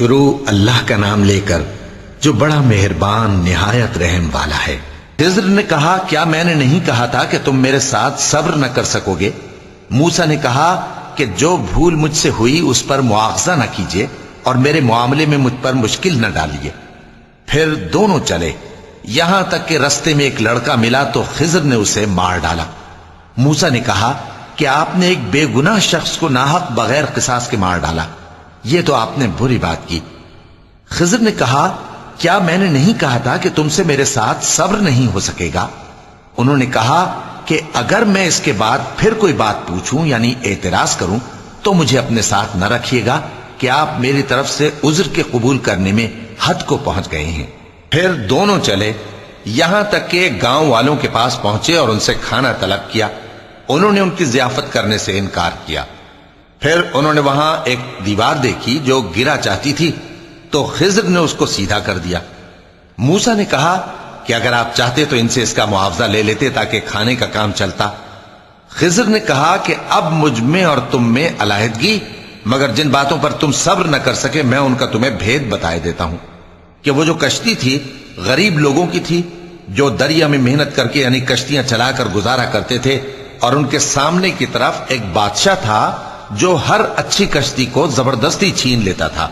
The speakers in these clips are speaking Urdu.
شروع اللہ کا نام لے کر جو بڑا مہربان نہایت رحم والا ہے۔ خضر نے کہا کیا میں نے نہیں کہا تھا کہ تم میرے ساتھ صبر نہ کر سکو گے؟ موسیٰ نے کہا کہ جو بھول مجھ سے ہوئی اس پر مواخذہ نہ کیجیے اور میرے معاملے میں مجھ پر مشکل نہ ڈالیے۔ پھر دونوں چلے، یہاں تک کہ رستے میں ایک لڑکا ملا تو خضر نے اسے مار ڈالا۔ موسیٰ نے کہا کہ آپ نے ایک بے گناہ شخص کو ناحق بغیر قصاص کے مار ڈالا، یہ تو آپ نے بری بات کی۔ خضر نے کہا کیا میں نے نہیں کہا تھا کہ تم سے میرے ساتھ صبر نہیں ہو سکے گا؟ انہوں نے کہا کہ اگر میں اس کے بعد پھر کوئی بات پوچھوں یعنی اعتراض کروں تو مجھے اپنے ساتھ نہ رکھیے گا کہ آپ میری طرف سے عذر کے قبول کرنے میں حد کو پہنچ گئے ہیں۔ پھر دونوں چلے، یہاں تک کہ گاؤں والوں کے پاس پہنچے اور ان سے کھانا طلب کیا۔ انہوں نے ان کی ضیافت کرنے سے انکار کیا۔ پھر انہوں نے وہاں ایک دیوار دیکھی جو گرا چاہتی تھی تو خضر نے اس کو سیدھا کر دیا۔ موسیٰ نے کہا کہ اگر آپ چاہتے تو ان سے اس کا معاوضہ لے لیتے تاکہ کھانے کا کام چلتا۔ خضر نے کہا کہ اب مجھ میں اور تم میں علیحدگی، مگر جن باتوں پر تم صبر نہ کر سکے میں ان کا تمہیں بھید بتائے دیتا ہوں کہ وہ جو کشتی تھی غریب لوگوں کی تھی جو دریا میں محنت کر کے یعنی کشتیاں چلا کر گزارا کرتے تھے، اور ان کے سامنے کی طرف ایک بادشاہ تھا جو ہر اچھی کشتی کو زبردستی چھین لیتا تھا،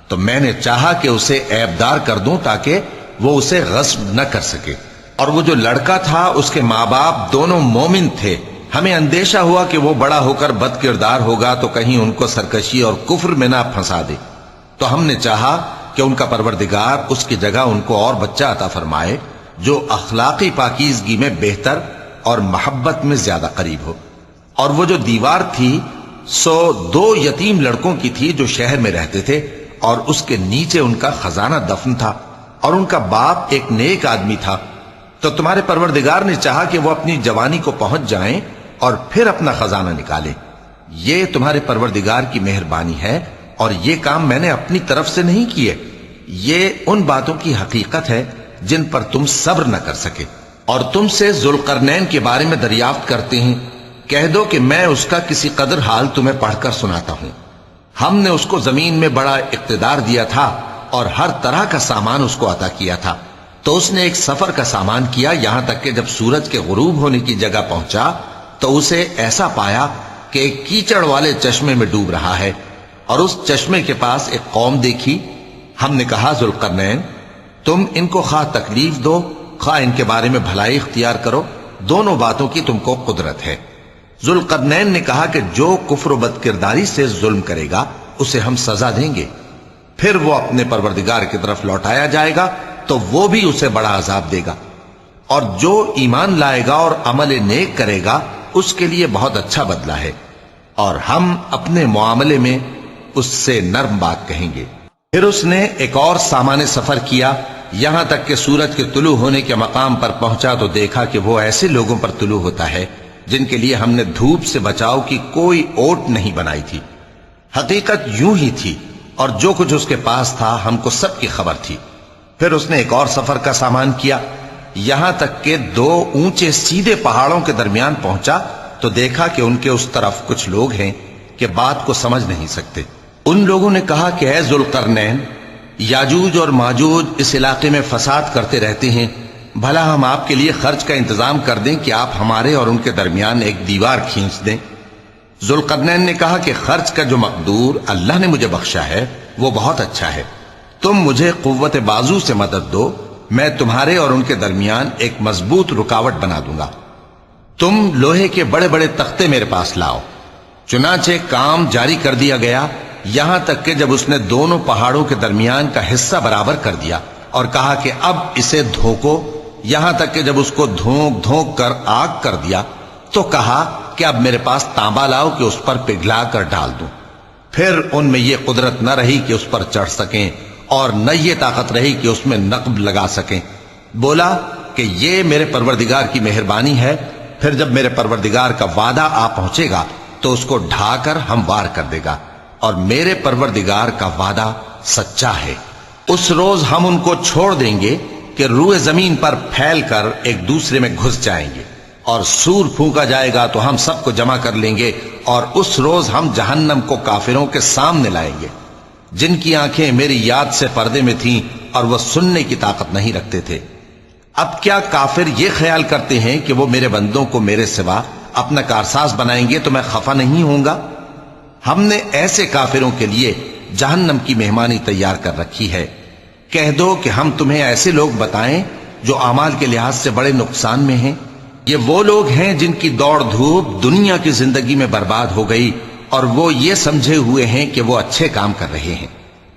تو میں نے چاہا کہ اسے عیبدار کر دوں تاکہ وہ اسے غصب نہ کر سکے۔ اور وہ جو لڑکا تھا اس کے ماں باپ دونوں مومن تھے، ہمیں اندیشہ ہوا کہ وہ بڑا ہو کر بد کردار ہوگا تو کہیں ان کو سرکشی اور کفر میں نہ پھنسا دے، تو ہم نے چاہا کہ ان کا پروردگار اس کی جگہ ان کو اور بچہ عطا فرمائے جو اخلاقی پاکیزگی میں بہتر اور محبت میں زیادہ قریب ہو۔ اور وہ جو دیوار تھی سو 2 یتیم لڑکوں کی تھی جو شہر میں رہتے تھے، اور اس کے نیچے ان کا خزانہ دفن تھا، اور ان کا باپ ایک نیک آدمی تھا۔ تو تمہارے پروردگار نے چاہا کہ وہ اپنی جوانی کو پہنچ جائیں اور پھر اپنا خزانہ نکالے۔ یہ تمہارے پروردگار کی مہربانی ہے، اور یہ کام میں نے اپنی طرف سے نہیں کیے، یہ ان باتوں کی حقیقت ہے جن پر تم صبر نہ کر سکے۔ اور تم سے ذوالقرنین کے بارے میں دریافت کرتے ہیں، کہہ دو کہ میں اس کا کسی قدر حال تمہیں پڑھ کر سناتا ہوں۔ ہم نے اس کو زمین میں بڑا اقتدار دیا تھا اور ہر طرح کا سامان اس کو عطا کیا تھا، تو اس نے ایک سفر کا سامان کیا، یہاں تک کہ جب سورج کے غروب ہونے کی جگہ پہنچا تو اسے ایسا پایا کہ ایک کیچڑ والے چشمے میں ڈوب رہا ہے، اور اس چشمے کے پاس ایک قوم دیکھی۔ ہم نے کہا ذوالقرنین تم ان کو خواہ تکلیف دو خواہ ان کے بارے میں بھلائی اختیار کرو، دونوں باتوں کی تم کو قدرت ہے۔ ذوالقرنین نے کہا کہ جو کفر و بد کرداری سے ظلم کرے گا اسے ہم سزا دیں گے، پھر وہ اپنے پروردگار کی طرف لوٹایا جائے گا تو وہ بھی اسے بڑا عذاب دے گا، اور جو ایمان لائے گا اور عمل نیک کرے گا اس کے لیے بہت اچھا بدلہ ہے، اور ہم اپنے معاملے میں اس سے نرم بات کہیں گے۔ پھر اس نے ایک اور سامان سفر کیا، یہاں تک کہ سورج کے طلوع ہونے کے مقام پر پہنچا تو دیکھا کہ وہ ایسے لوگوں پر طلوع ہوتا ہے جن کے لیے ہم نے دھوپ سے بچاؤ کی کوئی اوٹ نہیں بنائی تھی۔ حقیقت یوں ہی تھی، اور جو کچھ اس کے پاس تھا ہم کو سب کی خبر تھی۔ پھر اس نے ایک اور سفر کا سامان کیا، یہاں تک کہ 2 اونچے سیدھے پہاڑوں کے درمیان پہنچا تو دیکھا کہ ان کے اس طرف کچھ لوگ ہیں کہ بات کو سمجھ نہیں سکتے۔ ان لوگوں نے کہا کہ اے ذوالقرنین، یاجوج اور ماجوج اس علاقے میں فساد کرتے رہتے ہیں، بھلا ہم آپ کے لیے خرچ کا انتظام کر دیں کہ آپ ہمارے اور ان کے درمیان ایک دیوار کھینچ دیں۔ ذوالقرنین نے کہا کہ خرچ کا جو مقدور اللہ نے مجھے بخشا ہے وہ بہت اچھا ہے، تم مجھے قوت بازو سے مدد دو، میں تمہارے اور ان کے درمیان ایک مضبوط رکاوٹ بنا دوں گا۔ تم لوہے کے بڑے بڑے تختے میرے پاس لاؤ۔ چنانچہ کام جاری کر دیا گیا، یہاں تک کہ جب اس نے دونوں پہاڑوں کے درمیان کا حصہ برابر کر دیا اور کہا کہ اب اسے دھوکو، یہاں تک کہ جب اس کو دھونک دھونک کر آگ کر دیا تو کہا کہ اب میرے پاس تانبا لاؤ کہ اس پر پگھلا کر ڈال دوں۔ پھر ان میں یہ قدرت نہ رہی کہ اس پر چڑھ سکیں، اور نہ یہ طاقت رہی کہ اس میں نقب لگا سکیں۔ بولا کہ یہ میرے پروردگار کی مہربانی ہے، پھر جب میرے پروردگار کا وعدہ آ پہنچے گا تو اس کو ڈھا کر ہموار کر دے گا، اور میرے پروردگار کا وعدہ سچا ہے۔ اس روز ہم ان کو چھوڑ دیں گے کہ روئے زمین پر پھیل کر ایک دوسرے میں گھس جائیں گے، اور سور پھونکا جائے گا تو ہم سب کو جمع کر لیں گے، اور اس روز ہم جہنم کو کافروں کے سامنے لائیں گے۔ جن کی آنکھیں میری یاد سے پردے میں تھیں اور وہ سننے کی طاقت نہیں رکھتے تھے۔ اب کیا کافر یہ خیال کرتے ہیں کہ وہ میرے بندوں کو میرے سوا اپنا کارساز بنائیں گے تو میں خفا نہیں ہوں گا؟ ہم نے ایسے کافروں کے لیے جہنم کی مہمانی تیار کر رکھی ہے۔ کہہ دو کہ ہم تمہیں ایسے لوگ بتائیں جو اعمال کے لحاظ سے بڑے نقصان میں ہیں۔ یہ وہ لوگ ہیں جن کی دوڑ دھوپ دنیا کی زندگی میں برباد ہو گئی اور وہ یہ سمجھے ہوئے ہیں کہ وہ اچھے کام کر رہے ہیں۔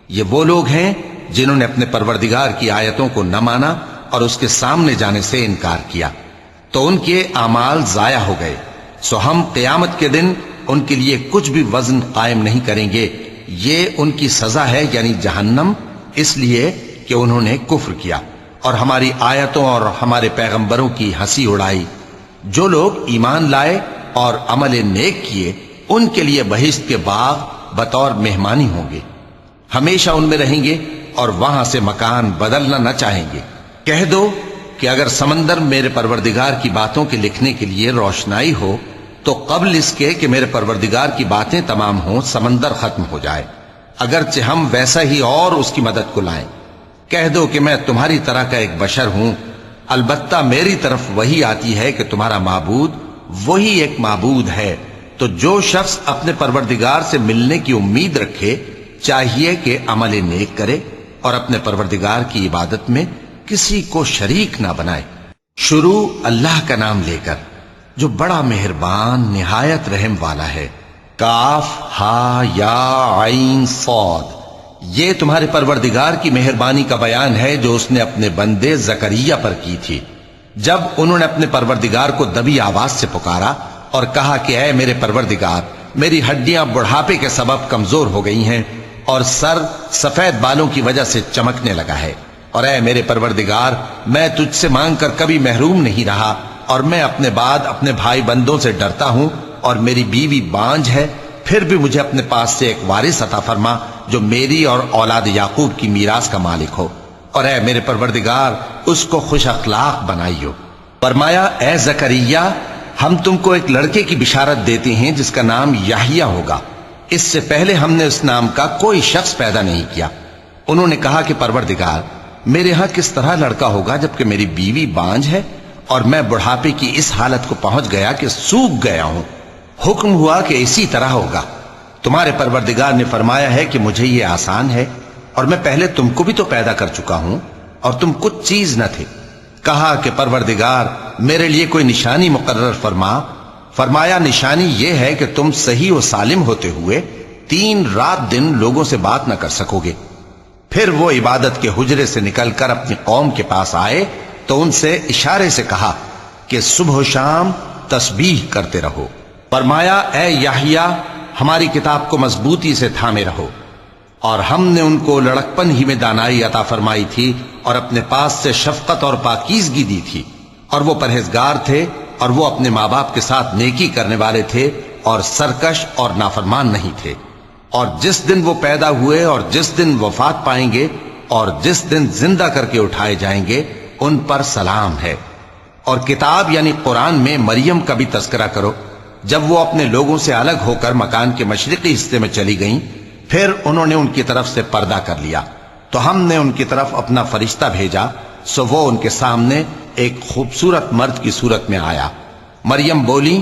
یہ وہ لوگ ہیں جنہوں نے اپنے پروردگار کی آیتوں کو نہ مانا اور اس کے سامنے جانے سے انکار کیا، تو ان کے اعمال ضائع ہو گئے۔ سو ہم قیامت کے دن ان کے لیے کچھ بھی وزن قائم نہیں کریں گے۔ یہ ان کی سزا ہے، یعنی جہنم، اس لیے کہ انہوں نے کفر کیا اور ہماری آیتوں اور ہمارے پیغمبروں کی ہنسی اڑائی۔ جو لوگ ایمان لائے اور عمل نیک کیے ان کے لیے بہشت کے باغ بطور مہمانی ہوں گے، ہمیشہ ان میں رہیں گے اور وہاں سے مکان بدلنا نہ چاہیں گے۔ کہہ دو کہ اگر سمندر میرے پروردگار کی باتوں کے لکھنے کے لیے روشنائی ہو تو قبل اس کے کہ میرے پروردگار کی باتیں تمام ہوں سمندر ختم ہو جائے، اگرچہ ہم ویسا ہی اور اس کی مدد کو لائیں۔ کہہ دو کہ میں تمہاری طرح کا ایک بشر ہوں، البتہ میری طرف وہی آتی ہے کہ تمہارا معبود وہی ایک معبود ہے۔ تو جو شخص اپنے پروردگار سے ملنے کی امید رکھے چاہیے کہ عمل نیک کرے اور اپنے پروردگار کی عبادت میں کسی کو شریک نہ بنائے۔ شروع اللہ کا نام لے کر جو بڑا مہربان نہایت رحم والا ہے۔ کاف ہا یا عین صاد، یہ تمہارے پروردگار کی مہربانی کا بیان ہے جو اس نے اپنے بندے زکریا پر کی تھی، جب انہوں نے اپنے پروردگار کو دبی آواز سے پکارا اور کہا کہ اے میرے پروردگار، میری ہڈیاں بڑھاپے کے سبب کمزور ہو گئی ہیں اور سر سفید بالوں کی وجہ سے چمکنے لگا ہے، اور اے میرے پروردگار، میں تجھ سے مانگ کر کبھی محروم نہیں رہا، اور میں اپنے بعد اپنے بھائی بندوں سے ڈرتا ہوں اور میری بیوی بانجھ ہے، پھر بھی مجھے اپنے پاس سے ایک وارث عطا فرما جو میری اور اولاد یعقوب کی میراث کا مالک ہو، اور اے میرے پروردگار اس کو خوش اخلاق بنائیو۔ فرمایا اے زکریا، ہم تم کو ایک لڑکے کی بشارت دیتے ہیں جس کا نام یحییٰ ہوگا، اس سے پہلے ہم نے اس نام کا کوئی شخص پیدا نہیں کیا۔ انہوں نے کہا کہ پروردگار، میرے ہاں کس طرح لڑکا ہوگا جبکہ میری بیوی بانجھ ہے اور میں بڑھاپے کی اس حالت کو پہنچ گیا کہ سوکھ گیا ہوں؟ حکم ہوا کہ اسی طرح ہوگا۔ تمہارے پروردگار نے فرمایا ہے کہ مجھے یہ آسان ہے، اور میں پہلے تم کو بھی تو پیدا کر چکا ہوں اور تم کچھ چیز نہ تھے۔ کہا کہ پروردگار میرے لیے کوئی نشانی مقرر فرما۔ فرمایا نشانی یہ ہے کہ تم صحیح و سالم ہوتے ہوئے 3 رات دن لوگوں سے بات نہ کر سکو گے۔ پھر وہ عبادت کے حجرے سے نکل کر اپنی قوم کے پاس آئے تو ان سے اشارے سے کہا کہ صبح و شام تسبیح کرتے رہو۔ فرمایا اے یحییٰ، ہماری کتاب کو مضبوطی سے تھامے رہو، اور ہم نے ان کو لڑکپن ہی میں دانائی عطا فرمائی تھی اور اپنے پاس سے شفقت اور پاکیزگی دی تھی، اور وہ پرہیزگار تھے اور وہ اپنے ماں باپ کے ساتھ نیکی کرنے والے تھے اور سرکش اور نافرمان نہیں تھے۔ اور جس دن وہ پیدا ہوئے اور جس دن وفات پائیں گے اور جس دن زندہ کر کے اٹھائے جائیں گے ان پر سلام ہے۔ اور کتاب یعنی قرآن میں مریم کا بھی تذکرہ کرو، جب وہ اپنے لوگوں سے الگ ہو کر مکان کے مشرقی حصے میں چلی گئیں، پھر انہوں نے ان کی طرف سے پردہ کر لیا تو ہم نے ان کی طرف اپنا فرشتہ بھیجا، سو وہ ان کے سامنے ایک خوبصورت مرد کی صورت میں آیا۔ مریم بولی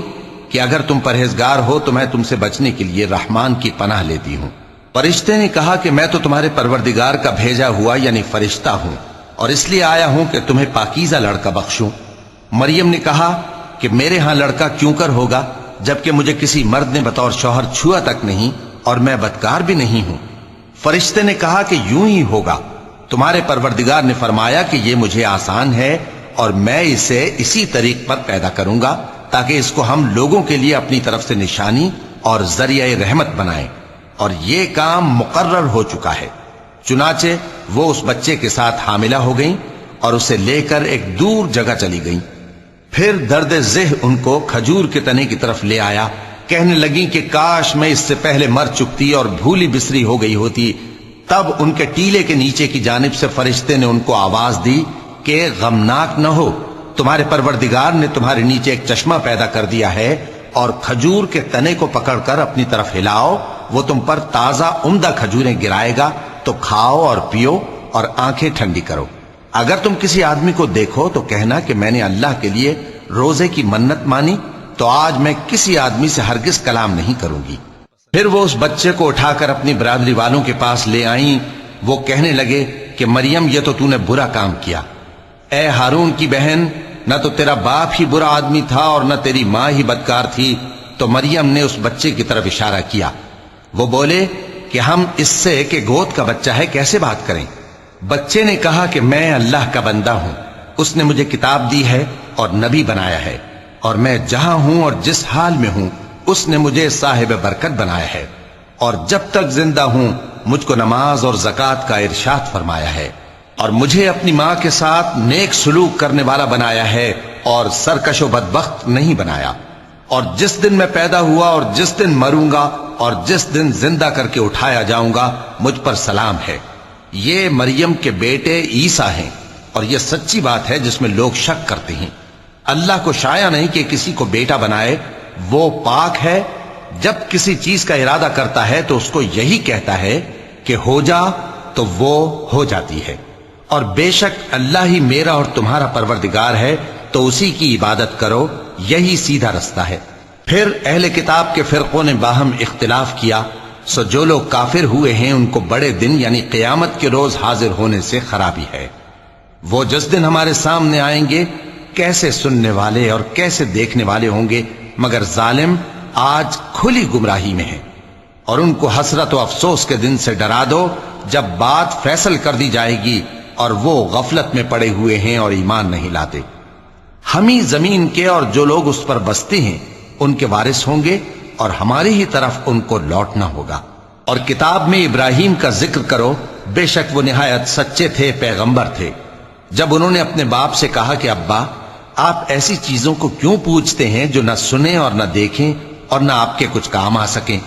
کہ اگر تم پرہیزگار ہو تو میں تم سے بچنے کے لیے رحمان کی پناہ لیتی ہوں۔ فرشتے نے کہا کہ میں تو تمہارے پروردگار کا بھیجا ہوا یعنی فرشتہ ہوں، اور اس لیے آیا ہوں کہ تمہیں پاکیزہ لڑکا بخشوں۔ مریم نے کہا کہ میرے ہاں لڑکا کیوں کر ہوگا جبکہ مجھے کسی مرد نے بطور شوہر چھوا تک نہیں اور میں بدکار بھی نہیں ہوں۔ فرشتے نے کہا کہ یوں ہی ہوگا۔ تمہارے پروردگار نے فرمایا کہ یہ مجھے آسان ہے اور میں اسے اسی طریق پر پیدا کروں گا تاکہ اس کو ہم لوگوں کے لیے اپنی طرف سے نشانی اور ذریعہ رحمت بنائیں، اور یہ کام مقرر ہو چکا ہے۔ چنانچہ وہ اس بچے کے ساتھ حاملہ ہو گئیں اور اسے لے کر ایک دور جگہ چلی گئیں۔ پھر درد ذہ ان کو کھجور کے تنے کی طرف لے آیا، کہنے لگیں کہ کاش میں اس سے پہلے مر چکتی اور بھولی بسری ہو گئی ہوتی۔ تب ان کے ٹیلے کے نیچے کی جانب سے فرشتے نے ان کو آواز دی کہ غمناک نہ ہو، تمہارے پروردگار نے تمہارے نیچے ایک چشمہ پیدا کر دیا ہے، اور کھجور کے تنے کو پکڑ کر اپنی طرف ہلاؤ وہ تم پر تازہ عمدہ کھجوریں گرائے گا تو کھاؤ اور پیو اور آنکھیں ٹھنڈی کرو۔ اگر تم کسی آدمی کو دیکھو تو کہنا کہ میں نے اللہ کے لیے روزے کی منت مانی، تو آج میں کسی آدمی سے ہرگز کلام نہیں کروں گی۔ پھر وہ اس بچے کو اٹھا کر اپنی برادری والوں کے پاس لے آئیں۔ وہ کہنے لگے کہ مریم، یہ تو نے برا کام کیا۔ اے ہارون کی بہن، نہ تو تیرا باپ ہی برا آدمی تھا اور نہ تیری ماں ہی بدکار تھی۔ تو مریم نے اس بچے کی طرف اشارہ کیا۔ وہ بولے کہ ہم اس سے کہ گود کا بچہ ہے کیسے بات کریں؟ بچے نے کہا کہ میں اللہ کا بندہ ہوں، اس نے مجھے کتاب دی ہے اور نبی بنایا ہے، اور میں جہاں ہوں اور جس حال میں ہوں اس نے مجھے صاحب برکت بنایا ہے، اور جب تک زندہ ہوں مجھ کو نماز اور زکوٰۃ کا ارشاد فرمایا ہے، اور مجھے اپنی ماں کے ساتھ نیک سلوک کرنے والا بنایا ہے اور سرکش و بدبخت نہیں بنایا، اور جس دن میں پیدا ہوا اور جس دن مروں گا اور جس دن زندہ کر کے اٹھایا جاؤں گا مجھ پر سلام ہے۔ یہ مریم کے بیٹے عیسیٰ ہیں، اور یہ سچی بات ہے جس میں لوگ شک کرتے ہیں۔ اللہ کو شایع نہیں کہ کسی کو بیٹا بنائے، وہ پاک ہے۔ جب کسی چیز کا ارادہ کرتا ہے تو اس کو یہی کہتا ہے کہ ہو جا، تو وہ ہو جاتی ہے۔ اور بے شک اللہ ہی میرا اور تمہارا پروردگار ہے، تو اسی کی عبادت کرو، یہی سیدھا رستہ ہے۔ پھر اہل کتاب کے فرقوں نے باہم اختلاف کیا، سو جو لوگ کافر ہوئے ہیں ان کو بڑے دن یعنی قیامت کے روز حاضر ہونے سے خرابی ہے۔ وہ جس دن ہمارے سامنے آئیں گے کیسے سننے والے اور کیسے دیکھنے والے ہوں گے، مگر ظالم آج کھلی گمراہی میں ہیں۔ اور ان کو حسرت و افسوس کے دن سے ڈرا دو جب بات فیصل کر دی جائے گی اور وہ غفلت میں پڑے ہوئے ہیں اور ایمان نہیں لاتے۔ ہم ہی زمین کے اور جو لوگ اس پر بستے ہیں ان کے وارث ہوں گے، اور ہماری ہی طرف ان کو لوٹنا ہوگا۔ اور کتاب میں ابراہیم کا ذکر کرو، بے شک وہ نہایت سچے تھے، پیغمبر تھے۔ جب انہوں نے اپنے باپ سے کہا کہ ابا، آپ ایسی چیزوں کو کیوں پوچھتے ہیں جو نہ سنیں اور نہ دیکھیں اور نہ آپ کے کچھ کام آ سکیں؟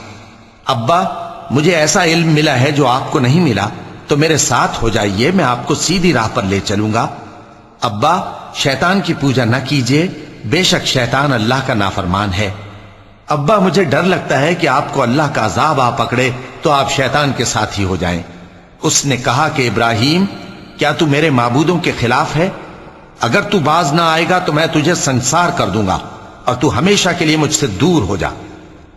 ابا، مجھے ایسا علم ملا ہے جو آپ کو نہیں ملا، تو میرے ساتھ ہو جائیے، میں آپ کو سیدھی راہ پر لے چلوں گا۔ ابا، شیطان کی پوجا نہ کیجیے، بے شک شیطان اللہ کا نافرمان ہے۔ ابا، مجھے ڈر لگتا ہے کہ آپ کو اللہ کا عذاب آ پکڑے تو آپ شیطان کے ساتھی ہو جائیں۔ اس نے کہا کہ ابراہیم، کیا تو میرے معبودوں کے خلاف ہے؟ اگر تو باز نہ آئے گا تو میں تجھے سنسار کر دوں گا اور تو ہمیشہ کے لیے مجھ سے دور ہو جا۔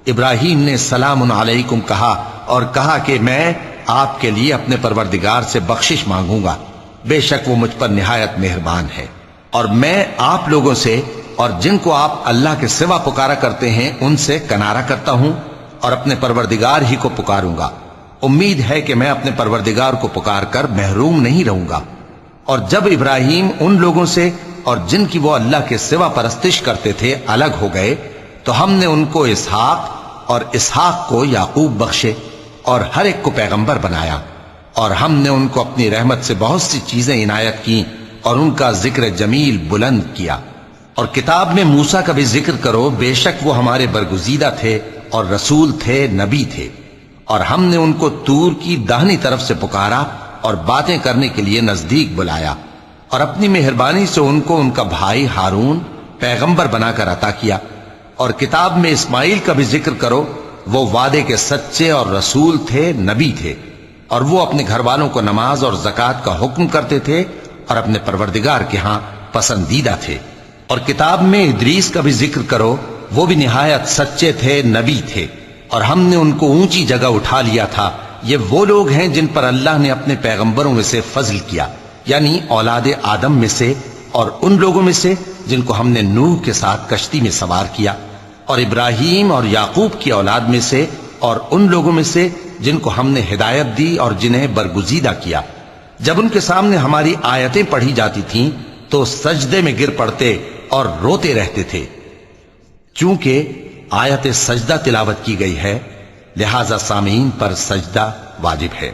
ابراہیم نے سلام علیکم کہا اور کہا کہ میں آپ کے لیے اپنے پروردگار سے بخشش مانگوں گا، بے شک وہ مجھ پر نہایت مہربان ہے۔ اور میں آپ لوگوں سے اور جن کو آپ اللہ کے سوا پکارا کرتے ہیں ان سے کنارہ کرتا ہوں اور اپنے پروردگار ہی کو پکاروں گا۔ امید ہے کہ میں اپنے پروردگار کو پکار کر محروم نہیں رہوں گا۔ اور جب ابراہیم ان لوگوں سے اور جن کی وہ اللہ کے سوا پرستش کرتے تھے الگ ہو گئے تو ہم نے ان کو اسحاق اور اسحاق کو یعقوب بخشے اور ہر ایک کو پیغمبر بنایا، اور ہم نے ان کو اپنی رحمت سے بہت سی چیزیں عنایت کی اور ان کا ذکر جمیل بلند کیا۔ اور کتاب میں موسیٰ کا بھی ذکر کرو، بے شک وہ ہمارے برگزیدہ تھے اور رسول تھے، نبی تھے، اور ہم نے ان کو طور کی داہنی طرف سے پکارا اور باتیں کرنے کے لیے نزدیک بلایا، اور اپنی مہربانی سے ان کو ان کا بھائی ہارون پیغمبر بنا کر عطا کیا۔ اور کتاب میں اسماعیل کا بھی ذکر کرو، وہ وعدے کے سچے اور رسول تھے، نبی تھے، اور وہ اپنے گھر والوں کو نماز اور زکوٰۃ کا حکم کرتے تھے اور اپنے پروردگار کے ہاں پسندیدہ تھے۔ اور کتاب میں ادریس کا بھی ذکر کرو، وہ بھی نہایت سچے تھے، نبی تھے، اور ہم نے ان کو اونچی جگہ اٹھا لیا تھا۔ یہ وہ لوگ ہیں جن پر اللہ نے اپنے پیغمبروں میں سے فضل کیا، یعنی اولاد آدم میں سے، اور ان لوگوں میں سے جن کو ہم نے نوح کے ساتھ کشتی میں سوار کیا، اور ابراہیم اور یعقوب کی اولاد میں سے، اور ان لوگوں میں سے جن کو ہم نے ہدایت دی اور جنہیں برگزیدہ کیا۔ جب ان کے سامنے ہماری آیتیں پڑھی جاتی تھیں تو سجدے میں گر پڑتے اور روتے رہتے تھے۔ چونکہ آیت سجدہ تلاوت کی گئی ہے لہذا سامعین پر سجدہ واجب ہے۔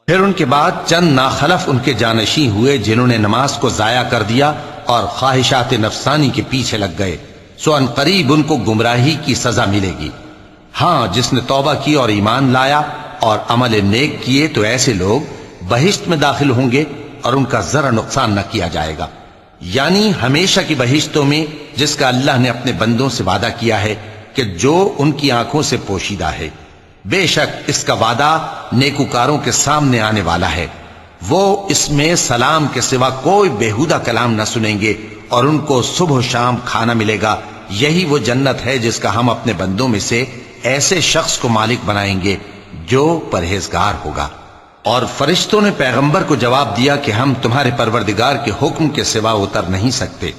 پھر ان کے بعد چند ناخلف ان کے جانشین ہوئے جنہوں نے نماز کو ضائع کر دیا اور خواہشات نفسانی کے پیچھے لگ گئے، سو ان قریب ان کو گمراہی کی سزا ملے گی۔ ہاں، جس نے توبہ کی اور ایمان لایا اور عمل نیک کیے تو ایسے لوگ بہشت میں داخل ہوں گے اور ان کا ذرا نقصان نہ کیا جائے گا، یعنی ہمیشہ کی بہشتوں میں جس کا اللہ نے اپنے بندوں سے وعدہ کیا ہے کہ جو ان کی آنکھوں سے پوشیدہ ہے۔ بے شک اس کا وعدہ نیکوکاروں کے سامنے آنے والا ہے، وہ اس میں سلام کے سوا کوئی بیہودہ کلام نہ سنیں گے اور ان کو صبح و شام کھانا ملے گا۔ یہی وہ جنت ہے جس کا ہم اپنے بندوں میں سے ایسے شخص کو مالک بنائیں گے جو پرہیزگار ہوگا۔ اور فرشتوں نے پیغمبر کو جواب دیا کہ ہم تمہارے پروردگار کے حکم کے سوا اتر نہیں سکتے۔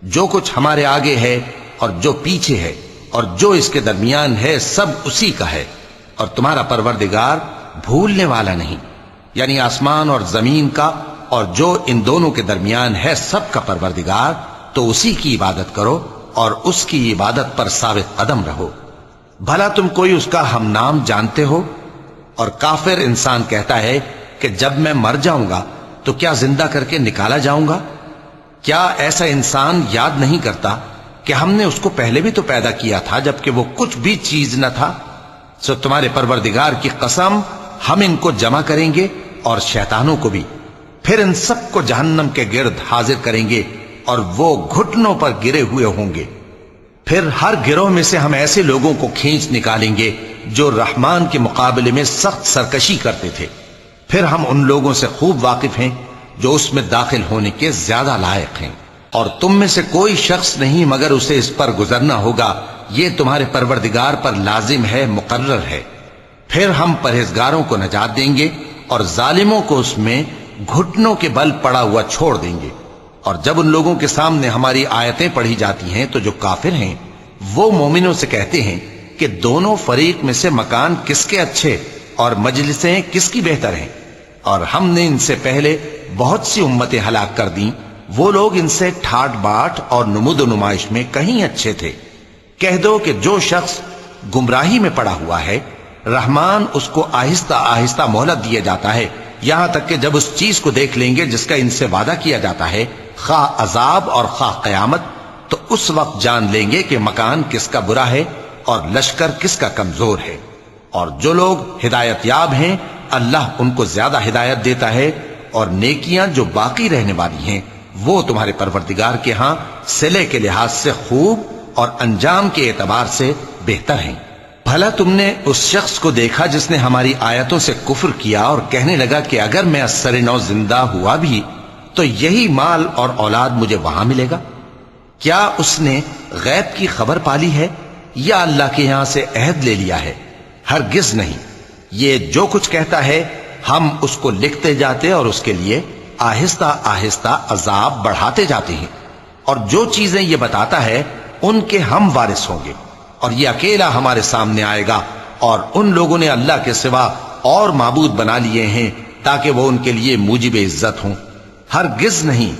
جو کچھ ہمارے آگے ہے اور جو پیچھے ہے اور جو اس کے درمیان ہے سب اسی کا ہے، اور تمہارا پروردگار بھولنے والا نہیں، یعنی آسمان اور زمین کا اور جو ان دونوں کے درمیان ہے سب کا پروردگار، تو اسی کی عبادت کرو اور اس کی عبادت پر ثابت قدم رہو۔ بھلا تم کوئی اس کا ہم نام جانتے ہو؟ اور کافر انسان کہتا ہے کہ جب میں مر جاؤں گا تو کیا زندہ کر کے نکالا جاؤں گا؟ کیا ایسا انسان یاد نہیں کرتا کہ ہم نے اس کو پہلے بھی تو پیدا کیا تھا جبکہ وہ کچھ بھی چیز نہ تھا؟ سو تمہارے پروردگار کی قسم ہم ان کو جمع کریں گے اور شیطانوں کو بھی، پھر ان سب کو جہنم کے گرد حاضر کریں گے اور وہ گھٹنوں پر گرے ہوئے ہوں گے۔ پھر ہر گروہ میں سے ہم ایسے لوگوں کو کھینچ نکالیں گے جو رحمان کے مقابلے میں سخت سرکشی کرتے تھے، پھر ہم ان لوگوں سے خوب واقف ہیں جو اس میں داخل ہونے کے زیادہ لائق ہیں، اور تم میں سے کوئی شخص نہیں مگر اسے اس پر گزرنا ہوگا، یہ تمہارے پروردگار پر لازم ہے، مقرر ہے۔ پھر ہم پرہیزگاروں کو نجات دیں گے اور ظالموں کو اس میں گھٹنوں کے بل پڑا ہوا چھوڑ دیں گے۔ اور جب ان لوگوں کے سامنے ہماری آیتیں پڑھی جاتی ہیں تو جو کافر ہیں وہ مومنوں سے کہتے ہیں کہ دونوں فریق میں سے مکان کس کے اچھے اور مجلسیں کس کی بہتر ہیں، اور ہم نے ان سے پہلے بہت سی امتیں ہلاک کر دیں، وہ لوگ ان سے ٹھاٹ باٹ اور نمود و نمائش میں کہیں اچھے تھے۔ کہہ دو کہ جو شخص گمراہی میں پڑا ہوا ہے رحمان اس کو آہستہ آہستہ مہلت دیا جاتا ہے، یہاں تک کہ جب اس چیز کو دیکھ لیں گے جس کا ان سے وعدہ کیا جاتا ہے، خواہ عذاب اور خواہ قیامت، تو اس وقت جان لیں گے کہ مکان کس کا برا ہے اور لشکر کس کا کمزور ہے۔ اور جو لوگ ہدایت یاب ہیں اللہ ان کو زیادہ ہدایت دیتا ہے، اور نیکیاں جو باقی رہنے والی ہیں وہ تمہارے پروردگار کے ہاں صلے کے لحاظ سے خوب اور انجام کے اعتبار سے بہتر ہیں۔ بھلا تم نے اس شخص کو دیکھا جس نے ہماری آیتوں سے کفر کیا اور کہنے لگا کہ اگر میں ازسر نو زندہ ہوا بھی تو یہی مال اور اولاد مجھے وہاں ملے گا؟ کیا اس نے غیب کی خبر پالی ہے یا اللہ کے یہاں سے عہد لے لیا ہے؟ ہرگز نہیں، یہ جو کچھ کہتا ہے ہم اس کو لکھتے جاتے اور اس کے لیے آہستہ آہستہ عذاب بڑھاتے جاتے ہیں، اور جو چیزیں یہ بتاتا ہے ان کے ہم وارث ہوں گے، اور یہ اکیلا ہمارے سامنے آئے گا، اور ان لوگوں نے اللہ کے سوا اور معبود بنا لیے ہیں تاکہ وہ ان کے لیے موجب عزت ہوں۔ ہرگز نہیں،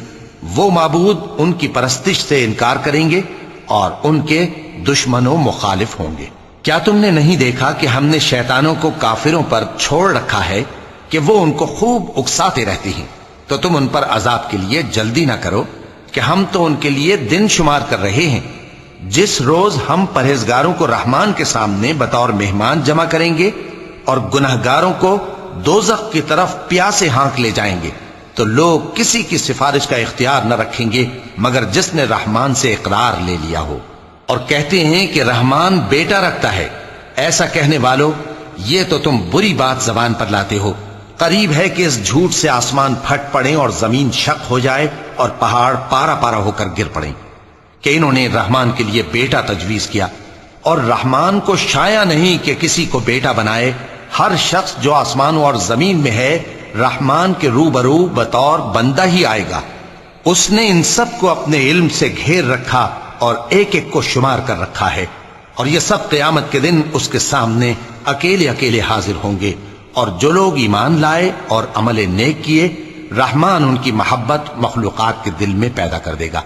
وہ معبود ان کی پرستش سے انکار کریں گے اور ان کے دشمن و مخالف ہوں گے۔ کیا تم نے نہیں دیکھا کہ ہم نے شیطانوں کو کافروں پر چھوڑ رکھا ہے کہ وہ ان کو خوب اکساتے رہتے ہیں؟ تو تم ان پر عذاب کے لیے جلدی نہ کرو کہ ہم تو ان کے لیے دن شمار کر رہے ہیں، جس روز ہم پرہیزگاروں کو رحمان کے سامنے بطور مہمان جمع کریں گے اور گناہگاروں کو دوزخ کی طرف پیاسے ہانک لے جائیں گے، تو لوگ کسی کی سفارش کا اختیار نہ رکھیں گے مگر جس نے رحمان سے اقرار لے لیا ہو، اور کہتے ہیں کہ رحمان بیٹا رکھتا ہے۔ ایسا کہنے والوں، یہ تو تم بری بات زبان پر لاتے ہو۔ قریب ہے کہ اس جھوٹ سے آسمان پھٹ پڑیں اور زمین شق ہو جائے اور پہاڑ پارا پارا ہو کر گر پڑیں کہ انہوں نے رحمان کے لیے بیٹا تجویز کیا، اور رحمان کو شایع نہیں کہ کسی کو بیٹا بنائے۔ ہر شخص جو آسمانوں اور زمین میں ہے رحمان کے روبرو بطور بندہ ہی آئے گا۔ اس نے ان سب کو اپنے علم سے گھیر رکھا اور ایک ایک کو شمار کر رکھا ہے، اور یہ سب قیامت کے دن اس کے سامنے اکیلے اکیلے حاضر ہوں گے۔ اور جو لوگ ایمان لائے اور عمل نیک کیے رحمان ان کی محبت مخلوقات کے دل میں پیدا کر دے گا۔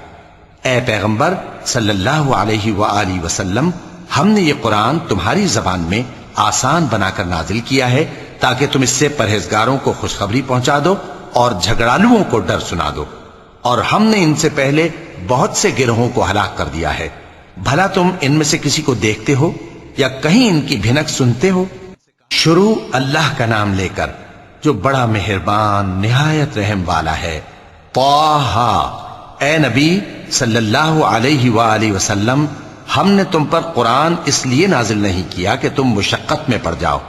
اے پیغمبر صلی اللہ علیہ وآلہ وسلم، ہم نے یہ قرآن تمہاری زبان میں آسان بنا کر نازل کیا ہے تاکہ تم اس سے پرہیزگاروں کو خوشخبری پہنچا دو اور جھگڑالوؤں کو ڈر سنا دو، اور ہم نے ان سے پہلے بہت سے گروہوں کو ہلاک کر دیا ہے۔ بھلا تم ان میں سے کسی کو دیکھتے ہو یا کہیں ان کی بھنک سنتے ہو؟ شروع اللہ کا نام لے کر جو بڑا مہربان نہایت رحم والا ہے۔ طٰہٰ، اے نبی صلی اللہ علیہ وآلہ وسلم، ہم نے تم پر قرآن اس لیے نازل نہیں کیا کہ تم مشقت میں پڑ جاؤ،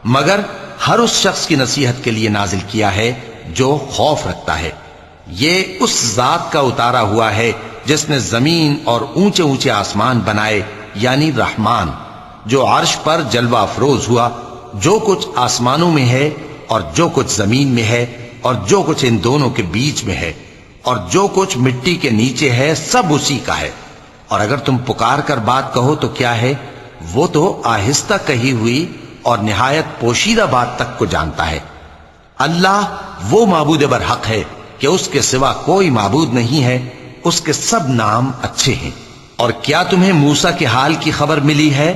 مگر ہر اس شخص کی نصیحت کے لیے نازل کیا ہے جو خوف رکھتا ہے۔ یہ اس ذات کا اتارا ہوا ہے جس نے زمین اور اونچے اونچے آسمان بنائے، یعنی رحمان، جو عرش پر جلوہ افروز ہوا۔ جو کچھ آسمانوں میں ہے اور جو کچھ زمین میں ہے اور جو کچھ ان دونوں کے بیچ میں ہے اور جو کچھ مٹی کے نیچے ہے، سب اسی کا ہے۔ اور اگر تم پکار کر بات کہو تو کیا ہے، وہ تو آہستہ کہی ہوئی اور نہایت پوشیدہ بات تک کو جانتا ہے۔ اللہ وہ معبود برحق ہے کہ اس کے سوا کوئی معبود نہیں ہے، اس کے سب نام اچھے ہیں۔ اور کیا تمہیں موسیٰ کے حال کی خبر ملی ہے؟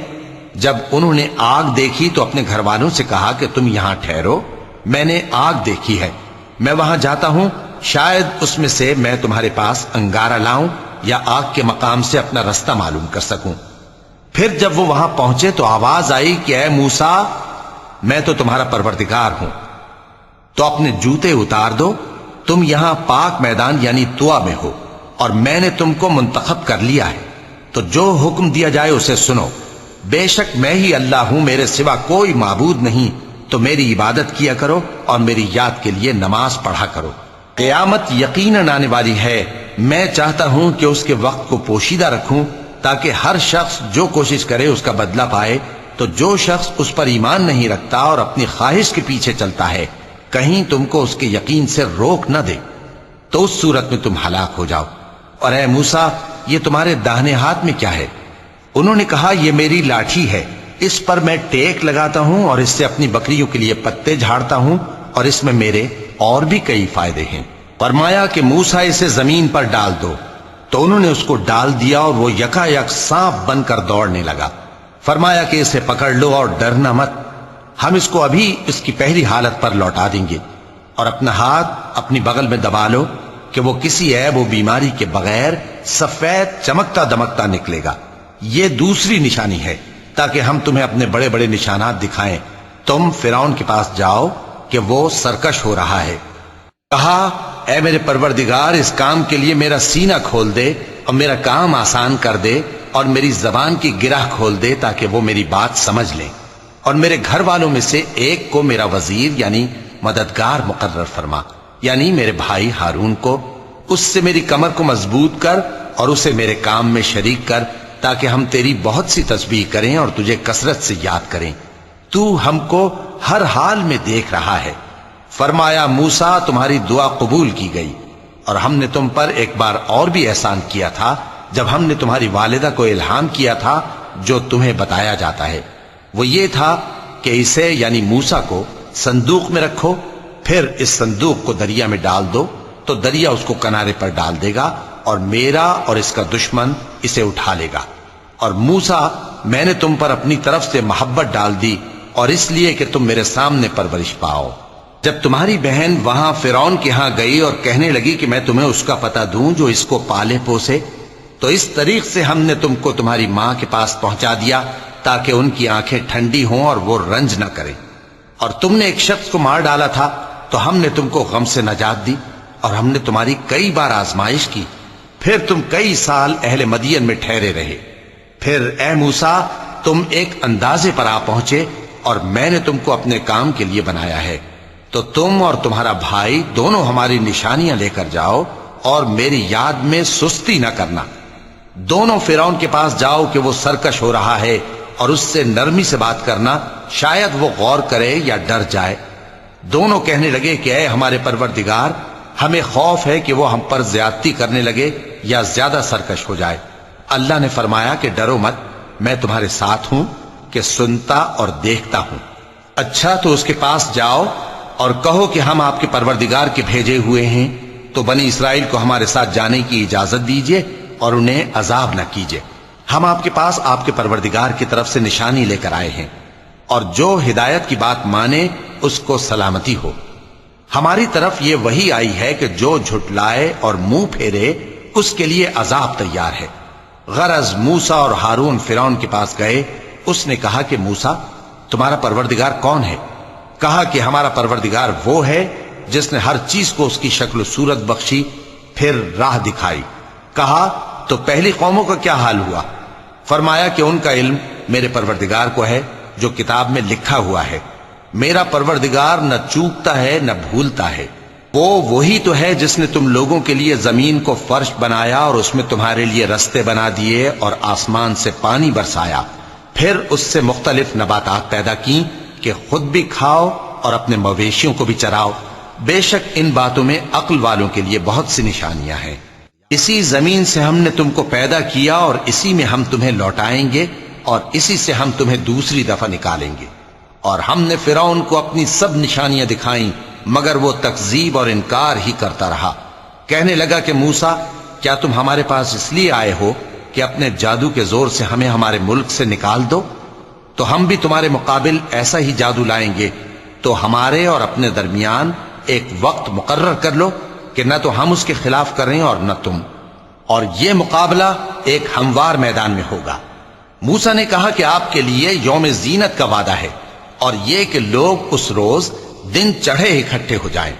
جب انہوں نے آگ دیکھی تو اپنے گھر والوں سے کہا کہ تم یہاں ٹھہرو، میں نے آگ دیکھی ہے، میں وہاں جاتا ہوں، شاید اس میں سے میں تمہارے پاس انگارہ لاؤں یا آگ کے مقام سے اپنا رستہ معلوم کر سکوں۔ پھر جب وہ وہاں پہنچے تو آواز آئی کہ اے موسیٰ، میں تو تمہارا پروردگار ہوں، تو اپنے جوتے اتار دو، تم یہاں پاک میدان یعنی طوا میں ہو، اور میں نے تم کو منتخب کر لیا ہے، تو جو حکم دیا جائے اسے سنو۔ بے شک میں ہی اللہ ہوں، میرے سوا کوئی معبود نہیں، تو میری عبادت کیا کرو اور میری یاد کے لیے نماز پڑھا کرو۔ قیامت یقیناً آنے والی ہے، میں چاہتا ہوں کہ اس کے وقت کو پوشیدہ رکھوں تاکہ ہر شخص جو کوشش کرے اس کا بدلہ پائے، تو جو شخص اس پر ایمان نہیں رکھتا اور اپنی خواہش کے پیچھے چلتا ہے، کہیں تم کو اس کے یقین سے روک نہ دے، تو اس صورت میں تم ہلاک ہو جاؤ۔ اور اے موسیٰ، یہ تمہارے داہنے ہاتھ میں کیا ہے؟ انہوں نے کہا یہ میری لاٹھی ہے، اس پر میں ٹیک لگاتا ہوں اور اس سے اپنی بکریوں کے لیے پتے جھاڑتا ہوں، اور اس میں میرے اور بھی کئی فائدے ہیں۔ فرمایا کہ موسیٰ اسے زمین پر ڈال دو، تو انہوں نے اس کو ڈال دیا اور وہ یکا یک سانپ بن کر دوڑنے لگا۔ فرمایا کہ اسے پکڑ لو اور ڈرنا مت، ہم اس کو ابھی اس کی پہلی حالت پر لوٹا دیں گے، اور اپنا ہاتھ اپنی بغل میں دبا لو کہ وہ کسی عیب و بیماری کے بغیر سفید چمکتا دمکتا نکلے گا۔ یہ دوسری نشانی ہے تاکہ ہم تمہیں اپنے بڑے بڑے نشانات دکھائیں۔ تم فرعون کے پاس جاؤ کہ وہ سرکش ہو رہا ہے۔ کہا اے میرے پروردگار، اس کام کے لیے میرا سینہ کھول دے اور میرا کام آسان کر دے اور میری زبان کی گرہ کھول دے تاکہ وہ میری بات سمجھ لیں، اور میرے گھر والوں میں سے ایک کو میرا وزیر یعنی مددگار مقرر فرما، یعنی میرے بھائی ہارون کو۔ اس سے میری کمر کو مضبوط کر اور اسے میرے کام میں شریک کر تاکہ ہم تیری بہت سی تسبیح کریں اور تجھے کثرت سے یاد کریں، تو ہم کو ہر حال میں دیکھ رہا ہے۔ فرمایا موسیٰ، تمہاری دعا قبول کی گئی، اور ہم نے تم پر ایک بار اور بھی احسان کیا تھا جب ہم نے تمہاری والدہ کو الہام کیا تھا جو تمہیں بتایا جاتا ہے۔ وہ یہ تھا کہ اسے یعنی موسیٰ کو صندوق میں رکھو، پھر اس صندوق کو دریا میں ڈال دو تو دریا اس کو کنارے پر ڈال دے گا، اور میرا اور اس کا دشمن اسے اٹھا لے گا۔ اور موسیٰ، میں نے تم پر اپنی طرف سے محبت ڈال دی، اور اس لیے کہ تم میرے سامنے پرورش پاؤ۔ جب تمہاری بہن وہاں فرعون کے ہاں گئی اور کہنے لگی کہ میں تمہیں اس کا پتہ دوں جو اس کو پالے پوسے، تو اس طریق سے ہم نے تم کو تمہاری ماں کے پاس پہنچا دیا تاکہ ان کی آنکھیں ٹھنڈی ہوں اور وہ رنج نہ کریں۔ اور تم نے ایک شخص کو مار ڈالا تھا تو ہم نے تم کو غم سے نجات دی، اور ہم نے تمہاری کئی بار آزمائش کی، پھر تم کئی سال اہل مدین میں ٹھہرے رہے۔ پھر اے موسیٰ، تم ایک اندازے پر آ پہنچے اور میں نے تم کو اپنے کام کے لیے بنایا ہے، تو تم اور تمہارا بھائی دونوں ہماری نشانیاں لے کر جاؤ اور میری یاد میں سستی نہ کرنا۔ دونوں فرعون کے پاس جاؤ کہ وہ سرکش ہو رہا ہے، اور اس سے نرمی سے بات کرنا، شاید وہ غور کرے یا ڈر جائے۔ دونوں کہنے لگے کہ اے ہمارے پروردگار، ہمیں خوف ہے کہ وہ ہم پر زیادتی کرنے لگے یا زیادہ سرکش ہو جائے۔ اللہ نے فرمایا کہ ڈرو مت، میں تمہارے ساتھ ہوں کہ سنتا اور دیکھتا ہوں۔ اچھا تو اس کے پاس جاؤ اور کہو کہ ہم آپ کے پروردگار کے بھیجے ہوئے ہیں، تو بنی اسرائیل کو ہمارے ساتھ جانے کی اجازت دیجیے اور انہیں عذاب نہ کیجیے۔ ہم آپ کے پاس آپ کے پروردگار کی طرف سے نشانی لے کر آئے ہیں، اور جو ہدایت کی بات مانے اس کو سلامتی ہو۔ ہماری طرف یہ وحی آئی ہے کہ جو جھٹلائے اور منہ پھیرے اس کے لیے عذاب تیار ہے۔ غرض موسیٰ اور ہارون فرعون کے پاس گئے، اس نے کہا کہ موسیٰ، تمہارا پروردگار کون ہے؟ کہا کہ ہمارا پروردگار وہ ہے جس نے ہر چیز کو اس کی شکل و صورت بخشی، پھر راہ دکھائی۔ کہا تو پہلی قوموں کا کیا حال ہوا؟ فرمایا کہ ان کا علم میرے پروردگار کو ہے جو کتاب میں لکھا ہوا ہے۔ میرا پروردگار نہ چوکتا ہے نہ بھولتا ہے۔ وہ وہی تو ہے جس نے تم لوگوں کے لیے زمین کو فرش بنایا اور اس میں تمہارے لیے رستے بنا دیے اور آسمان سے پانی برسایا، پھر اس سے مختلف نباتات پیدا کی کہ خود بھی کھاؤ اور اپنے مویشیوں کو بھی چراؤ۔ بے شک ان باتوں میں عقل والوں کے لیے بہت سی نشانیاں ہیں۔ اسی زمین سے ہم نے تم کو پیدا کیا اور اسی میں ہم تمہیں لوٹائیں گے اور اسی سے ہم تمہیں دوسری دفعہ نکالیں گے۔ اور ہم نے فرعون کو اپنی سب نشانیاں دکھائیں مگر وہ تکذیب اور انکار ہی کرتا رہا۔ کہنے لگا کہ موسیٰ، کیا تم ہمارے پاس اس لیے آئے ہو کہ اپنے جادو کے زور سے ہمیں ہمارے ملک سے نکال دو؟ تو ہم بھی تمہارے مقابل ایسا ہی جادو لائیں گے، تو ہمارے اور اپنے درمیان ایک وقت مقرر کر لو کہ نہ تو ہم اس کے خلاف کریں اور نہ تم، اور یہ مقابلہ ایک ہموار میدان میں ہوگا۔ موسیٰ نے کہا کہ آپ کے لیے یوم زینت کا وعدہ ہے اور یہ کہ لوگ اس روز دن چڑھے اکٹھے ہو جائیں۔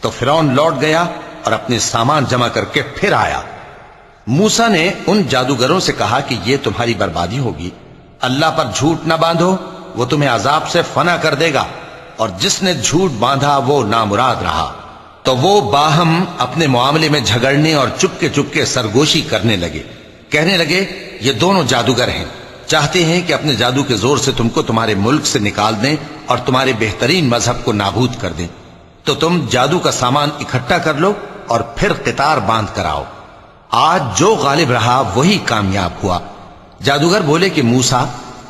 تو فرعون لوٹ گیا اور اپنے سامان جمع کر کے پھر آیا۔ موسیٰ نے ان جادوگروں سے کہا کہ یہ تمہاری بربادی ہوگی، اللہ پر جھوٹ نہ باندھو، وہ تمہیں عذاب سے فنا کر دے گا، اور جس نے جھوٹ باندھا وہ نامراد رہا۔ تو وہ باہم اپنے معاملے میں جھگڑنے اور چپکے سرگوشی کرنے لگے۔ کہنے لگے یہ دونوں جادوگر ہیں، چاہتے ہیں کہ اپنے جادو کے زور سے تم کو تمہارے ملک سے نکال دیں اور تمہارے بہترین مذہب کو نابود کر دیں۔ تو تم جادو کا سامان اکٹھا کر لو اور پھر قطار باندھ کر آؤ۔ آج جو غالب رہا وہی کامیاب ہوا۔ جادوگر بولے کہ موسیٰ،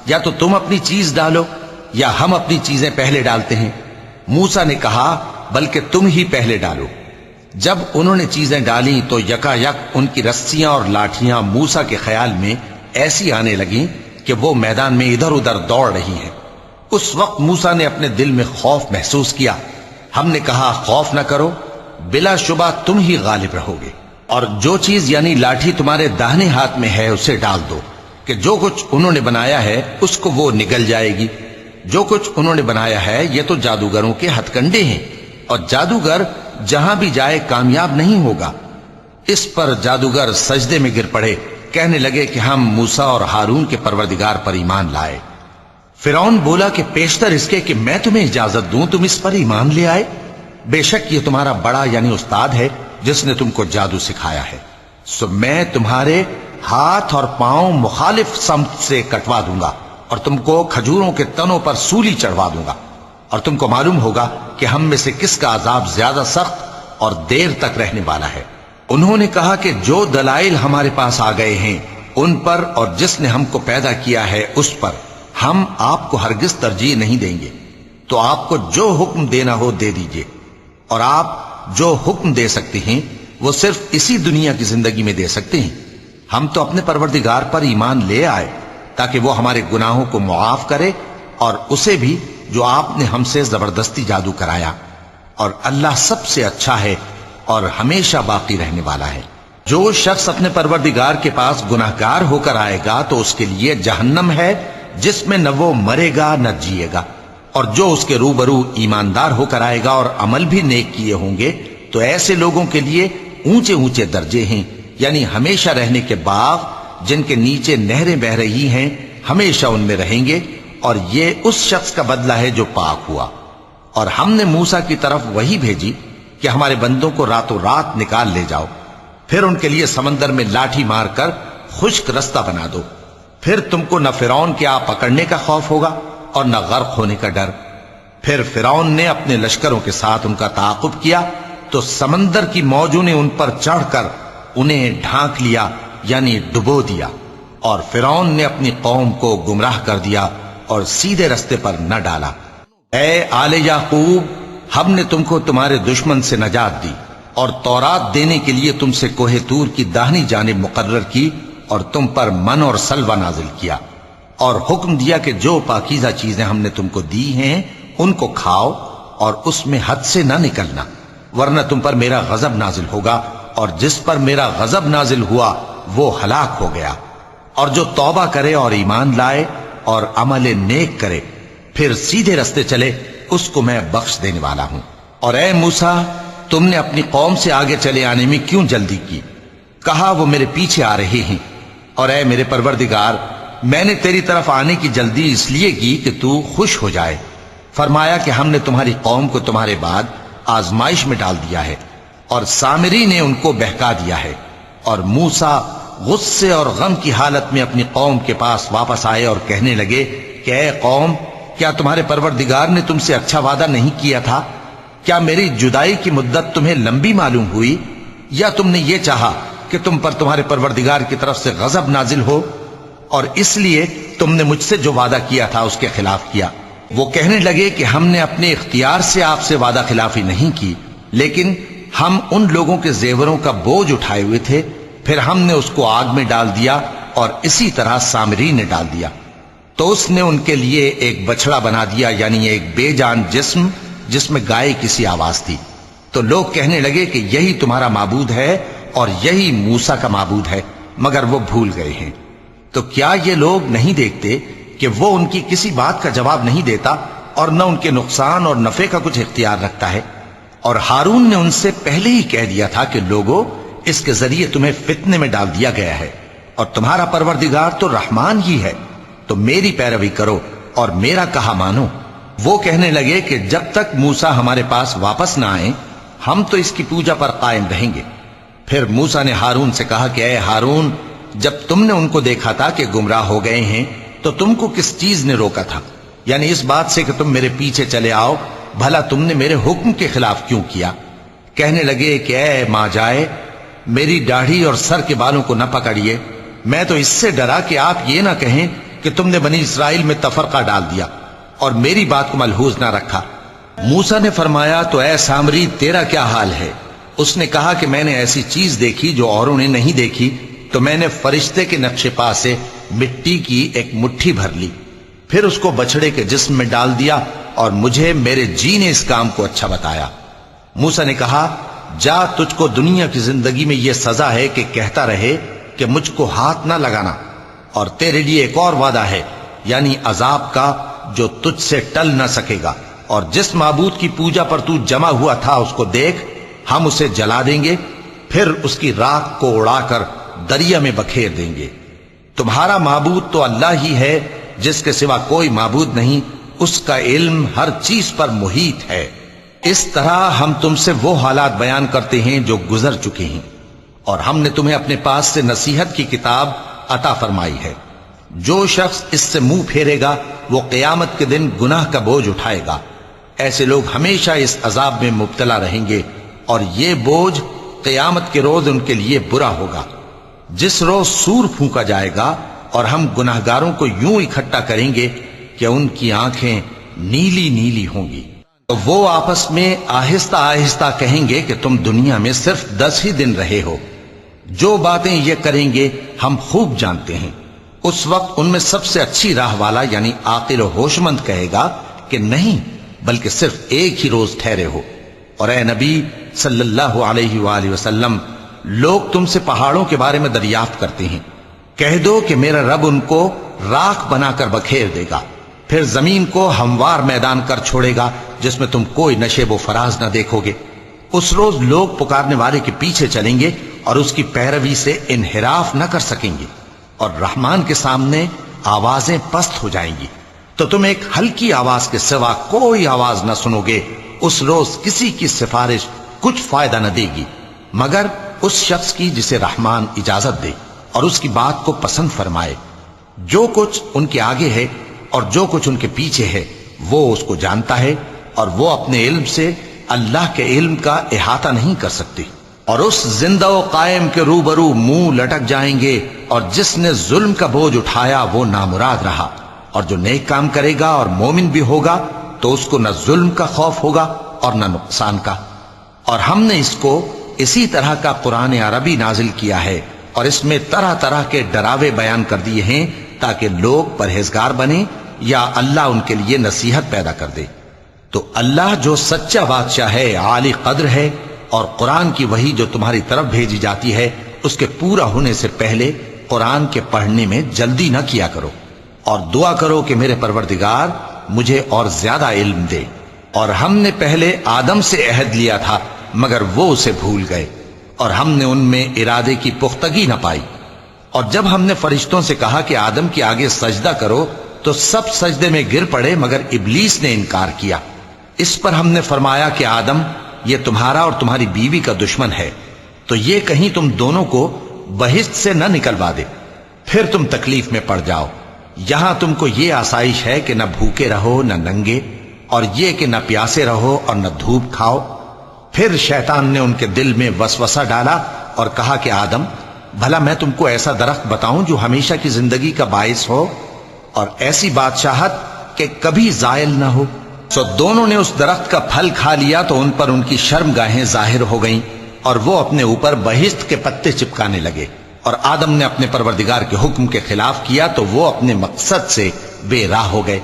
یا تو تم اپنی چیز ڈالو یا ہم اپنی چیزیں پہلے ڈالتے ہیں۔ موسیٰ نے کہا بلکہ تم ہی پہلے ڈالو۔ جب انہوں نے چیزیں ڈالیں تو یکا یک ان کی رسیاں اور لاٹھیاں موسیٰ کے خیال میں ایسی آنے لگیں کہ وہ میدان میں ادھر ادھر دوڑ رہی ہیں۔ اس وقت موسیٰ نے اپنے دل میں خوف محسوس کیا۔ ہم نے کہا خوف نہ کرو، بلا شبہ تم ہی غالب رہو گے، اور جو چیز یعنی لاٹھی تمہارے داہنے ہاتھ میں ہے اسے ڈال دو کہ جو کچھ انہوں نے بنایا ہے اس کو وہ نگل جائے گی۔ جو کچھ انہوں نے بنایا ہے یہ تو جادوگروں کے ہتھ کنڈے ہیں، اور جادوگر جہاں بھی جائے کامیاب نہیں ہوگا۔ اس پر جادوگر سجدے میں گر پڑے، کہنے لگے کہ ہم موسیٰ اور ہارون کے پروردگار پر ایمان لائے۔ فرعون بولا کہ پیشتر اس کے کہ میں تمہیں اجازت دوں تم اس پر ایمان لے آئے؟ بے شک یہ تمہارا بڑا یعنی استاد ہے جس نے تم کو جادو سکھایا ہے، سو میں تمہارے ہاتھ اور پاؤں مخالف سمت سے کٹوا دوں گا اور تم کو کھجوروں کے تنوں پر سولی چڑھوا دوں گا، اور تم کو معلوم ہوگا کہ ہم میں سے کس کا عذاب زیادہ سخت اور دیر تک رہنے والا ہے۔ انہوں نے کہا کہ جو دلائل ہمارے پاس آ گئے ہیں ان پر اور جس نے ہم کو پیدا کیا ہے اس پر ہم آپ کو ہرگز ترجیح نہیں دیں گے، تو آپ کو جو حکم دینا ہو دے دیجئے، اور آپ جو حکم دے سکتے ہیں وہ صرف اسی دنیا کی زندگی میں دے سکتے ہیں۔ ہم تو اپنے پروردگار پر ایمان لے آئے تاکہ وہ ہمارے گناہوں کو معاف کرے، اور اسے بھی جو آپ نے ہم سے زبردستی جادو کرایا، اور اللہ سب سے اچھا ہے اور ہمیشہ باقی رہنے والا ہے۔ جو شخص اپنے پروردگار کے پاس گناہگار ہو کر آئے گا تو اس کے لیے جہنم ہے جس میں نہ وہ مرے گا نہ جیے گا، اور جو اس کے روبرو ایماندار ہو کر آئے گا اور عمل بھی نیک کیے ہوں گے تو ایسے لوگوں کے لیے اونچے اونچے درجے ہیں، یعنی ہمیشہ رہنے کے باغ جن کے نیچے نہریں بہ رہی ہیں، ہمیشہ ان میں رہیں گے، اور یہ اس شخص کا بدلہ ہے جو پاک ہوا۔ اور ہم نے موسیٰ کی طرف وہی بھیجی کہ ہمارے بندوں کو راتوں رات نکال لے جاؤ، پھر ان کے لیے سمندر میں لاٹھی مار کر خشک رستہ بنا دو، پھر تم کو نہ فرعون کے آ پکڑنے کا خوف ہوگا اور نہ غرق ہونے کا ڈر۔ پھر فرعون نے اپنے لشکروں کے ساتھ ان کا تعاقب کیا تو سمندر کی موجوں نے ان پر چڑھ کر انہیں ڈھانک لیا، یعنی ڈبو دیا، اور فرعون نے اپنی قوم کو گمراہ کر دیا اور سیدھے رستے پر نہ ڈالا۔ اے آل یعقوب، ہم نے تم کو تمہارے دشمن سے نجات دی اور تورات دینے کے لیے تم سے کوہ طور کی داہنی جانب مقرر کی، اور تم پر من اور سلوہ نازل کیا، اور حکم دیا کہ جو پاکیزہ چیزیں ہم نے تم کو دی ہیں ان کو کھاؤ اور اس میں حد سے نہ نکلنا، ورنہ تم پر میرا غضب نازل ہوگا، اور جس پر میرا غضب نازل ہوا وہ ہلاک ہو گیا۔ اور جو توبہ کرے اور ایمان لائے اور عمل نیک کرے پھر سیدھے رستے چلے اس کو میں بخش دینے والا ہوں۔ اور اے موسیٰ، تم نے اپنی قوم سے آگے چلے آنے میں کیوں جلدی کی؟ کہا وہ میرے پیچھے آ رہے ہیں، اور اے میرے پروردگار، میں نے تیری طرف آنے کی جلدی اس لیے کی کہ تو خوش ہو جائے۔ فرمایا کہ ہم نے تمہاری قوم کو تمہارے بعد آزمائش میں ڈال دیا ہے اور سامری نے ان کو بہکا دیا ہے۔ اور موسیٰ غصے اور غم کی حالت میں اپنی قوم کے پاس واپس آئے اور کہنے لگے کہ اے قوم، کیا تمہارے پروردگار نے تم سے اچھا وعدہ نہیں کیا تھا؟ کیا میری جدائی کی مدت تمہیں لمبی معلوم ہوئی، یا تم نے یہ چاہا کہ تم پر تمہارے پروردگار کی طرف سے غضب نازل ہو، اور اس لیے تم نے مجھ سے جو وعدہ کیا تھا اس کے خلاف کیا؟ وہ کہنے لگے کہ ہم نے اپنے اختیار سے آپ سے وعدہ خلافی نہیں کی، لیکن ہم ان لوگوں کے زیوروں کا بوجھ اٹھائے ہوئے تھے، پھر ہم نے اس کو آگ میں ڈال دیا، اور اسی طرح سامری نے ڈال دیا۔ تو اس نے ان کے لیے ایک بچڑا بنا دیا، یعنی ایک بے جان جسم جس میں گائے کسی آواز تھی۔ تو لوگ کہنے لگے کہ یہی تمہارا معبود ہے اور یہی موسیٰ کا معبود ہے، مگر وہ بھول گئے ہیں۔ تو کیا یہ لوگ نہیں دیکھتے کہ وہ ان کی کسی بات کا جواب نہیں دیتا اور نہ ان کے نقصان اور نفع کا کچھ اختیار رکھتا ہے؟ اور ہارون نے ان سے پہلے ہی کہہ دیا تھا کہ لوگوں، اس کے ذریعے تمہیں فتنے میں ڈال دیا گیا ہے، اور تمہارا پروردگار تو رحمان ہی ہے، تو میری پیروی کرو اور میرا کہا مانو۔ وہ کہنے لگے کہ جب تک موسیٰ ہمارے پاس واپس نہ آئیں ہم تو اس کی پوجا پر قائم رہیں گے۔ پھر موسیٰ نے ہارون سے کہا کہ اے ہارون، جب تم نے ان کو دیکھا تھا کہ گمراہ ہو گئے ہیں تو تم کو کس چیز نے روکا تھا؟ یعنی اس بات سے کہ تم میرے پیچھے چلے آؤ، بھلا تم نے میرے حکم کے خلاف کیوں کیا؟ کہنے لگے کہ اے ماں جائے، میری داڑھی اور سر کے بالوں کو نہ پکڑیے، میں تو اس سے ڈرا کہ آپ یہ نہ کہیں کہ تم نے بنی اسرائیل میں تفرقہ ڈال دیا اور میری بات کو ملحوظ نہ رکھا۔ موسیٰ نے فرمایا تو اے سامری، تیرا کیا حال ہے؟ اس نے کہا کہ میں نے ایسی چیز دیکھی جو اوروں نے نہیں دیکھی، تو میں نے فرشتے کے نقش پا سے مٹی کی ایک مٹھی بھر لی، پھر اس کو بچڑے کے جسم میں ڈال دیا، اور مجھے میرے جی نے اس کام کو اچھا بتایا۔ موسیٰ نے کہا جا، تجھ کو دنیا کی زندگی میں یہ سزا ہے کہ کہتا رہے کہ مجھ کو ہاتھ نہ لگانا، اور تیرے لیے ایک اور وعدہ ہے، یعنی عذاب کا جو تجھ سے ٹل نہ سکے گا، اور جس معبود کی پوجا پر تو جمع ہوا تھا اس کو دیکھ، ہم اسے جلا دیں گے، پھر اس کی راکھ کو اڑا کر دریا میں بکھیر دیں گے۔ تمہارا معبود تو اللہ ہی ہے، جس کے سوا کوئی معبود نہیں، اس کا علم ہر چیز پر محیط ہے۔ اس طرح ہم تم سے وہ حالات بیان کرتے ہیں جو گزر چکے ہیں، اور ہم نے تمہیں اپنے پاس سے نصیحت کی کتاب عطا فرمائی ہے۔ جو شخص اس سے منہ پھیرے گا وہ قیامت کے دن گناہ کا بوجھ اٹھائے گا۔ ایسے لوگ ہمیشہ اس عذاب میں مبتلا رہیں گے، اور یہ بوجھ قیامت کے روز ان کے لیے برا ہوگا، جس روز سور پھونکا جائے گا، اور ہم گناہگاروں کو یوں اکٹھا کریں گے کہ ان کی آنکھیں نیلی نیلی ہوں گی۔ تو وہ آپس میں آہستہ آہستہ کہیں گے کہ تم دنیا میں صرف 10 ہی دن رہے ہو، جو باتیں یہ کریں گے ہم خوب جانتے ہیں۔ اس وقت ان میں سب سے اچھی راہ والا یعنی عاقل و ہوش مند کہے گا کہ نہیں، بلکہ صرف ایک ہی روز ٹھہرے ہو۔ اور اے نبی صلی اللہ علیہ وآلہ وسلم، لوگ تم سے پہاڑوں کے بارے میں دریافت کرتے ہیں، کہہ دو کہ میرا رب ان کو راکھ بنا کر بکھیر دے گا، پھر زمین کو ہموار میدان کر چھوڑے گا جس میں تم کوئی نشیب و فراز نہ دیکھو گے۔ اس روز لوگ پکارنے والے کے پیچھے چلیں گے اور اس کی پیروی سے انحراف نہ کر سکیں گے، اور رحمان کے سامنے آوازیں پست ہو جائیں گی، تو تم ایک ہلکی آواز کے سوا کوئی آواز نہ سنو گے۔ اس روز کسی کی سفارش کچھ فائدہ نہ دے گی مگر اس شخص کی جسے رحمان اجازت دے اور اس کی بات کو پسند فرمائے۔ جو کچھ ان کے آگے ہے اور جو کچھ ان کے پیچھے ہے وہ اس کو جانتا ہے، اور وہ اپنے علم سے اللہ کے علم کا احاطہ نہیں کر سکتے۔ اور اس زندہ و قائم کے روبرو منہ لٹک جائیں گے، اور جس نے ظلم کا بوجھ اٹھایا وہ نامراد رہا، اور جو نیک کام کرے گا اور مومن بھی ہوگا تو اس کو نہ ظلم کا خوف ہوگا اور نہ نقصان کا۔ اور ہم نے اس کو اسی طرح کا قرآن عربی نازل کیا ہے، اور اس میں طرح طرح کے ڈراوے بیان کر دیے ہیں تاکہ لوگ پرہیزگار بنیں یا اللہ ان کے لیے نصیحت پیدا کر دے۔ تو اللہ جو سچا بادشاہ ہے، عالی قدر ہے، اور قرآن کی وحی جو تمہاری طرف بھیجی جاتی ہے اس کے پورا ہونے سے پہلے قرآن کے پڑھنے میں جلدی نہ کیا کرو، اور دعا کرو کہ میرے پروردگار مجھے اور زیادہ علم دے۔ اور ہم نے پہلے آدم سے عہد لیا تھا مگر وہ اسے بھول گئے، اور ہم نے ان میں ارادے کی پختگی نہ پائی۔ اور جب ہم نے فرشتوں سے کہا کہ آدم کے آگے سجدہ کرو تو سب سجدے میں گر پڑے مگر ابلیس نے انکار کیا۔ اس پر ہم نے فرمایا کہ آدم، یہ تمہارا اور تمہاری بیوی کا دشمن ہے، تو یہ کہیں تم دونوں کو بہشت سے نہ نکلوا دے، پھر تم تکلیف میں پڑ جاؤ۔ یہاں تم کو یہ آسائش ہے کہ نہ بھوکے رہو نہ ننگے، اور یہ کہ نہ پیاسے رہو اور نہ دھوپ کھاؤ۔ پھر شیطان نے ان کے دل میں وسوسہ ڈالا اور کہا کہ آدم، بھلا میں تم کو ایسا درخت بتاؤں جو ہمیشہ کی زندگی کا باعث ہو اور ایسی بادشاہت کہ کبھی زائل نہ ہو؟ سو دونوں نے اس درخت کا پھل کھا لیا تو ان پر ان کی شرمگاہیں ظاہر ہو گئیں اور وہ اپنے اوپر بہشت کے پتے چپکانے لگے، اور آدم نے اپنے پروردگار کے حکم کے خلاف کیا تو وہ اپنے مقصد سے بے راہ ہو گئے۔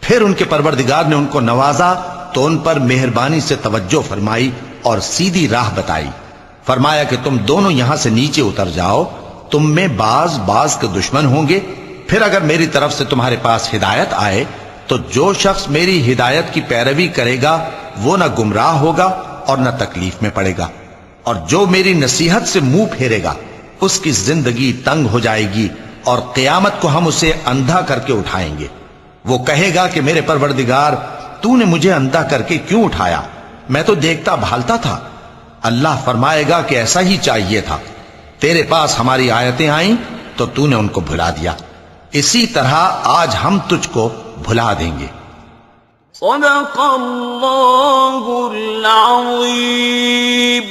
پھر ان کے پروردگار نے ان کو نوازا تو ان پر مہربانی سے توجہ فرمائی اور سیدھی راہ بتائی۔ فرمایا کہ تم دونوں یہاں سے نیچے اتر جاؤ، تم میں بعض کے دشمن ہوں گے، پھر اگر میری طرف سے تمہارے پاس ہدایت آئے تو جو شخص میری ہدایت کی پیروی کرے گا وہ نہ گمراہ ہوگا اور نہ تکلیف میں پڑے گا، اور جو میری نصیحت سے منہ پھیرے گا اس کی زندگی تنگ ہو جائے گی، اور قیامت کو ہم اسے اندھا کر کے اٹھائیں گے۔ وہ کہے گا کہ میرے پروردگار، تو نے مجھے اندھا کر کے کیوں اٹھایا؟ میں تو دیکھتا بھالتا تھا۔ اللہ فرمائے گا کہ ایسا ہی چاہیے تھا، تیرے پاس ہماری آیتیں آئیں تو تو نے ان کو بھلا دیا، اسی طرح آج ہم تجھ کو بھلا دیں گے۔ صدق اللہ العظیم۔